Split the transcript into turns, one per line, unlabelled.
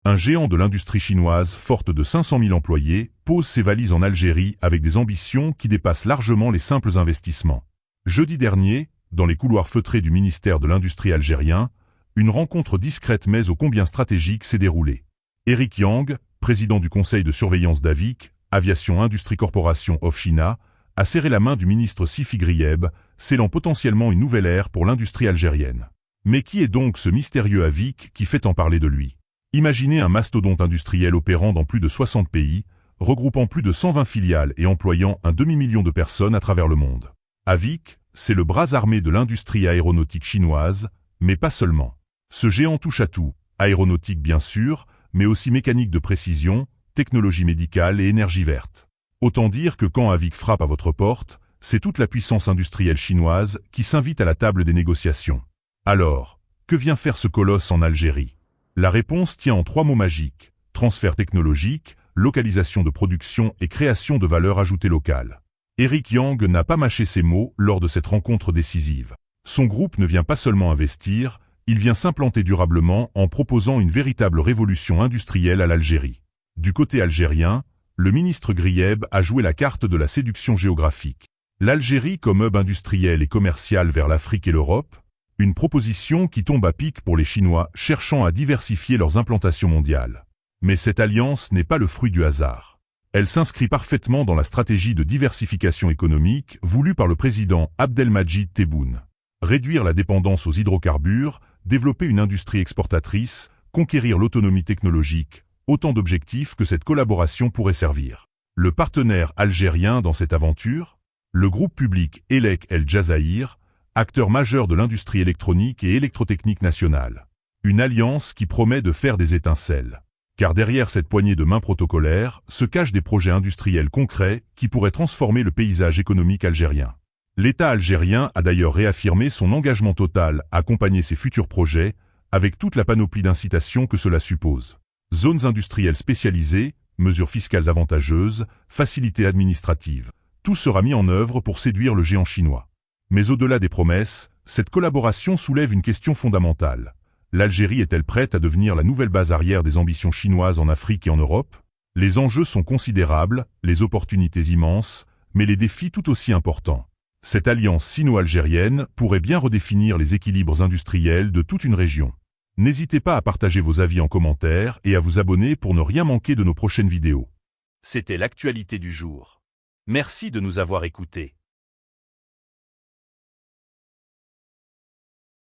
Un géant de l'industrie chinoise, forte de 500 000 employés, pose ses valises en Algérie avec des ambitions qui dépassent largement les simples investissements. Jeudi dernier, dans les couloirs feutrés du ministère de l'Industrie algérien, une rencontre discrète mais ô combien stratégique s'est déroulée. Eric Yang, président du conseil de surveillance d'AVIC, Aviation Industrie Corporation of China, a serré la main du ministre Sifi Grieb, scellant potentiellement une nouvelle ère pour l'industrie algérienne. Mais qui est donc ce mystérieux AVIC qui fait tant parler de lui? Imaginez un mastodonte industriel opérant dans plus de 60 pays, regroupant plus de 120 filiales et employant un demi-million de personnes à travers le monde. AVIC, c'est le bras armé de l'industrie aéronautique chinoise, mais pas seulement. Ce géant touche à tout, aéronautique bien sûr, mais aussi mécanique de précision, technologie médicale et énergie verte. Autant dire que quand AVIC frappe à votre porte, c'est toute la puissance industrielle chinoise qui s'invite à la table des négociations. Alors, que vient faire ce colosse en Algérie? La réponse tient en 3 mots magiques: transfert technologique, localisation de production et création de valeur ajoutée locale. Eric Yang n'a pas mâché ses mots lors de cette rencontre décisive. Son groupe ne vient pas seulement investir, il vient s'implanter durablement en proposant une véritable révolution industrielle à l'Algérie. Du côté algérien, le ministre Grieb a joué la carte de la séduction géographique. L'Algérie comme hub industriel et commercial vers l'Afrique et l'Europe, une proposition qui tombe à pic pour les Chinois cherchant à diversifier leurs implantations mondiales. Mais cette alliance n'est pas le fruit du hasard. Elle s'inscrit parfaitement dans la stratégie de diversification économique voulue par le président Abdelmadjid Tebboune. Réduire la dépendance aux hydrocarbures, développer une industrie exportatrice, conquérir l'autonomie technologique, autant d'objectifs que cette collaboration pourrait servir. Le partenaire algérien dans cette aventure? Le groupe public Elec El Jazaïr, acteur majeur de l'industrie électronique et électrotechnique nationale. Une alliance qui promet de faire des étincelles. Car derrière cette poignée de main protocolaire se cachent des projets industriels concrets qui pourraient transformer le paysage économique algérien. L'État algérien a d'ailleurs réaffirmé son engagement total à accompagner ces futurs projets, avec toute la panoplie d'incitations que cela suppose. Zones industrielles spécialisées, mesures fiscales avantageuses, facilités administratives. Tout sera mis en œuvre pour séduire le géant chinois. Mais au-delà des promesses, cette collaboration soulève une question fondamentale. L'Algérie est-elle prête à devenir la nouvelle base arrière des ambitions chinoises en Afrique et en Europe? Les enjeux sont considérables, les opportunités immenses, mais les défis tout aussi importants. Cette alliance sino-algérienne pourrait bien redéfinir les équilibres industriels de toute une région. N'hésitez pas à partager vos avis en commentaire et à vous abonner pour ne rien manquer de nos prochaines vidéos.
C'était l'actualité du jour. Merci de nous avoir écoutés.